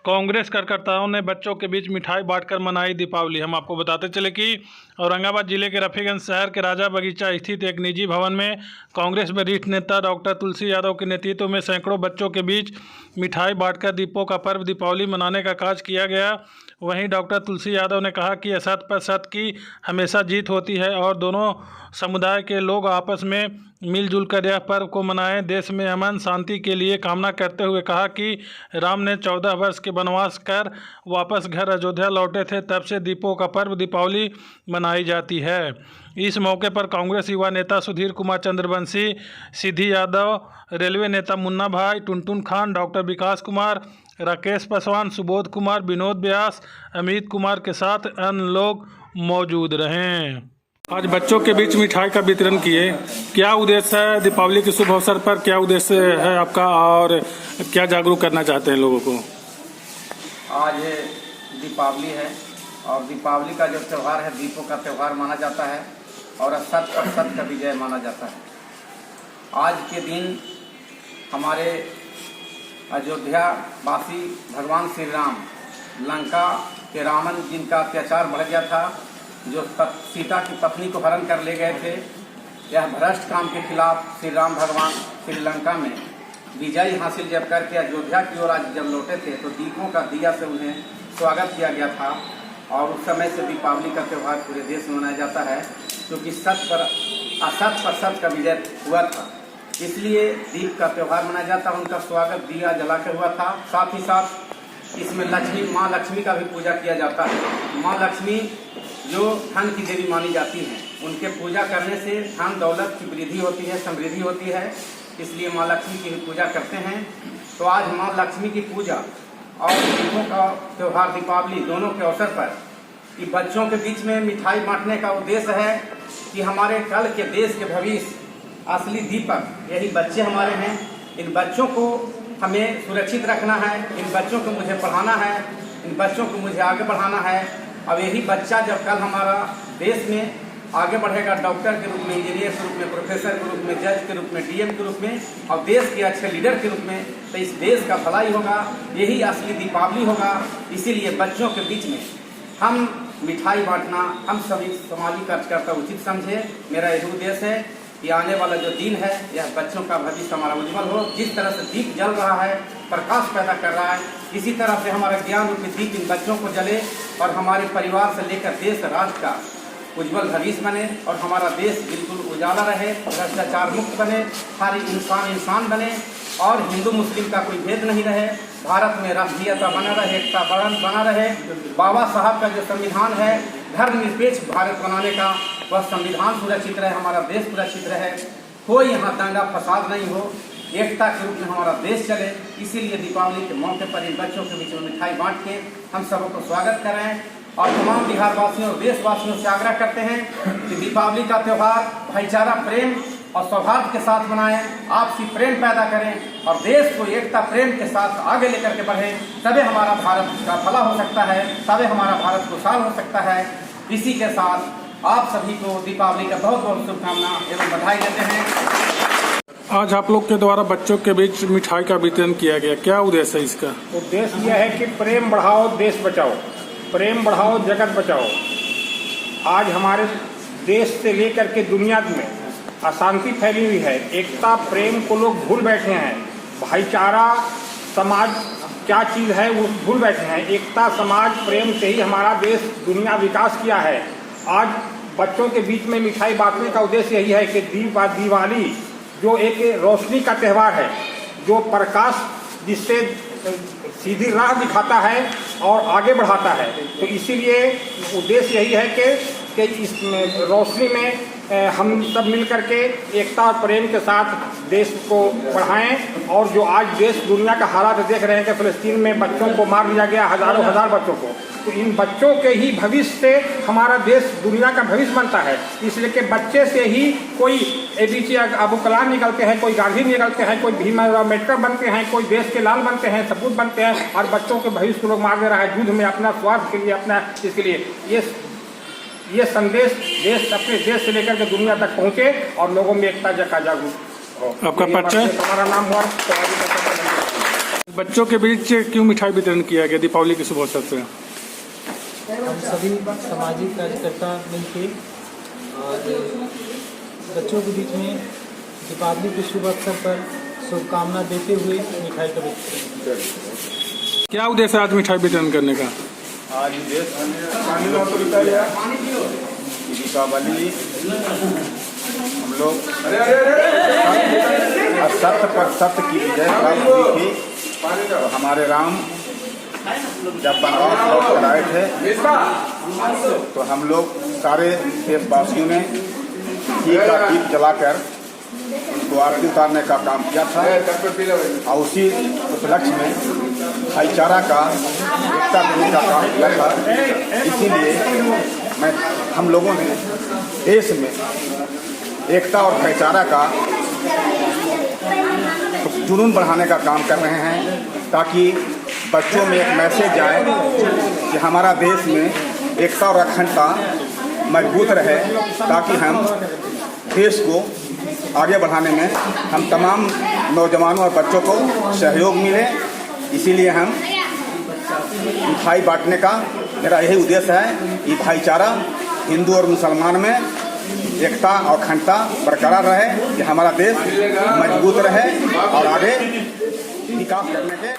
कांग्रेस कार्यकर्ताओं ने बच्चों के बीच मिठाई बांटकर मनाई दीपावली। हम आपको बताते चले कि औरंगाबाद जिले के रफीगंज शहर के राजा बगीचा स्थित एक निजी भवन में कांग्रेस वरिष्ठ नेता डॉक्टर तुलसी यादव के नेतृत्व में सैकड़ों बच्चों के बीच मिठाई बांटकर दीपों का पर्व दीपावली मनाने का कार्य किया गया। वहीं डॉक्टर तुलसी यादव ने कहा कि असत्य पर सत्य की हमेशा जीत होती है और दोनों समुदाय के लोग आपस में मिलजुल कर यह पर्व को मनाएं। देश में अमन शांति के लिए कामना करते हुए कहा कि राम ने 14 वर्ष के वनवास कर वापस घर अयोध्या लौटे थे, तब से दीपों का पर्व दीपावली मनाई जाती है। इस मौके पर कांग्रेस युवा नेता सुधीर कुमार चंद्रवंशी, सिद्धि यादव, रेलवे नेता मुन्ना भाई, टुनटुन खान, डॉक्टर विकास कुमार, राकेश पासवान, सुबोध कुमार, विनोद व्यास, अमित कुमार के साथ अन्य लोग मौजूद रहे। आज बच्चों के बीच मिठाई का वितरण किए, क्या उद्देश्य है दीपावली के शुभ अवसर पर? क्या उद्देश्य है आपका और क्या जागरूक करना चाहते हैं लोगों को? आज दीपावली है और दीपावली का जो त्यौहार है दीपों का त्यौहार माना जाता है और असत्य पर सत्य का विजय माना जाता है। आज के दिन हमारे अयोध्या वासी भगवान श्री राम, लंका के रावण जिनका अत्याचार बढ़ गया था, जो सीता की पत्नी को हरण कर ले गए थे, यह भ्रष्ट काम के खिलाफ श्री राम भगवान श्रीलंका में विजय हासिल जब करके अयोध्या की ओर आज जब लौटे थे तो दीपों का दिया से उन्हें स्वागत किया गया था। और उस समय से दीपावली का त्यौहार पूरे देश में मनाया जाता है, क्योंकि सत्य पर असत्य पर सत्य का विजय हुआ था, इसलिए दीप का त्यौहार मनाया जाता है। उनका स्वागत दिया जला कर हुआ था। साथ ही साथ इसमें माँ लक्ष्मी का भी पूजा किया जाता है। माँ लक्ष्मी जो धन की देवी मानी जाती हैं, उनके पूजा करने से धन दौलत की वृद्धि होती है, समृद्धि होती है, इसलिए माँ लक्ष्मी की भी पूजा करते हैं। तो आज माँ लक्ष्मी की पूजा और दीपों का त्यौहार दीपावली दोनों के अवसर पर कि बच्चों के बीच में मिठाई बांटने का उद्देश्य है कि हमारे कल के देश के भविष्य असली दीपक यही बच्चे हमारे हैं। इन बच्चों को हमें सुरक्षित रखना है, इन बच्चों को मुझे पढ़ाना है, इन बच्चों को मुझे आगे बढ़ाना है। अब यही बच्चा जब कल हमारा देश में आगे बढ़ेगा, डॉक्टर के रूप में, इंजीनियर के रूप में, प्रोफेसर के रूप में, जज के रूप में, डीएम के रूप में और देश के अच्छे लीडर के रूप में, तो इस देश का भलाई होगा, यही असली दीपावली होगा। इसीलिए बच्चों के बीच में हम मिठाई बांटना हम सभी समाजी कार्यकर्ता उचित समझे। मेरा यही उद्देश्य है कि आने वाला जो दिन है यह बच्चों का भविष्य हमारा उज्जवल हो। जिस तरह से दीप जल रहा है, प्रकाश पैदा कर रहा है, इसी तरह से हमारा ज्ञान रूपी दीप इन बच्चों को जले और हमारे परिवार से लेकर देश राज्य का उज्जवल भविष्य बने और हमारा देश बिल्कुल उजाला रहे, भ्रष्टाचार मुक्त बने, हर इंसान बने और हिंदू मुस्लिम का कोई भेद नहीं रहे। भारत में राष्ट्रीयता बना रहे, एकता बना रहे। बाबा साहब का जो संविधान है धर्मनिरपेक्ष भारत बनाने का, वह संविधान सुरक्षित रहे, हमारा देश सुरक्षित रहे, कोई यहाँ दंगा फसाद नहीं हो, एकता के रूप में हमारा देश चले। इसीलिए दीपावली के मौके पर इन बच्चों के बीच में मिठाई बांट के हम सबको स्वागत करें और तमाम बिहार वासियों और देशवासियों से आग्रह करते हैं कि दीपावली का त्यौहार भाईचारा, प्रेम और सौहार्द के साथ मनाएं, आपसी प्रेम पैदा करें और देश को एकता प्रेम के साथ आगे लेकर के बढ़ें। तभी हमारा भारत का भला हो सकता है, तभी हमारा भारत खुशहाल हो सकता है। इसी के साथ आप सभी को दीपावली का बहुत बहुत शुभकामना एवं बधाई देते हैं। आज आप लोग के द्वारा बच्चों के बीच मिठाई का वितरण किया गया, क्या उद्देश्य है इसका? उद्देश्य यह है कि प्रेम बढ़ाओ, देश बचाओ, प्रेम बढ़ाओ, जगत बचाओ। आज हमारे देश से लेकर के दुनिया में अशांति फैली हुई है, एकता प्रेम को लोग भूल बैठे हैं, भाईचारा समाज क्या चीज़ है वो भूल बैठे हैं। एकता समाज प्रेम से ही हमारा देश दुनिया विकास किया है। आज बच्चों के बीच में मिठाई बांटने का उद्देश्य यही है कि दिवाली जो एक रोशनी का त्यौहार है, जो प्रकाश जिससे सीधी राह दिखाता है और आगे बढ़ाता है, तो इसीलिए उद्देश्य यही है कि इस रोशनी में हम सब मिल करके एकता और प्रेम के साथ देश को बढ़ाएं। और जो आज देश दुनिया का हालात देख रहे हैं कि फिलिस्तीन में बच्चों को मार दिया गया, हजारों हजार बच्चों को, तो इन बच्चों के ही भविष्य से हमारा देश दुनिया का भविष्य बनता है। इसलिए कि बच्चे से ही कोई APJ अब्दुल कलाम निकलते हैं, कोई गांधी निकलते हैं, कोई भीमराव अम्बेडकर बनते हैं, कोई देश के लाल बनते हैं, सपूत बनते हैं। और बच्चों के भविष्य को लोग मार दे रहा है युद्ध में, अपना स्वार्थ के लिए, अपना इसके लिए। ये संदेश देश अपने देश से लेकर के दुनिया तक पहुँचे और लोगों में एकता का जागरूक हो। आपका परिचय? हमारा नाम हुआ बच्चों के बीच क्यों मिठाई वितरण किया गया दीपावली के शुभ अवसर पे? हम सभी सामाजिक कार्यकर्ता मिलकर और बच्चों के बीच में दीपावली के शुभ अवसर पर शुभकामना देते हुए मिठाई का वितरण। क्या उद्देश्य है आज मिठाई वितरण करने का? आज दीपावली हम लोग असत्य पर सत्य की विजय प्राप्त हुई थी। तो हमारे राम जब वनवास लौट कर आए थे तो हम लोग सारे देशवासियों ने घी का दीप जलाकर उनको आरती उतारने का काम किया था और उसी उपलक्ष्य में भाईचारा का एकता करने का काम किया था। इसीलिए हम लोगों ने देश में एकता और भाईचारा का जुनून बढ़ाने का काम कर रहे हैं ताकि बच्चों में एक मैसेज जाए कि हमारा देश में एकता और अखंडता मजबूत रहे, ताकि हम देश को आगे बढ़ाने में हम तमाम नौजवानों और बच्चों को सहयोग मिले। इसीलिए हम मिठाई बांटने का मेरा यही उद्देश्य है कि भाईचारा हिंदू और मुसलमान में एकता और अखंडता बरकरार रहे, कि हमारा देश मजबूत रहे और आगे विकास करने के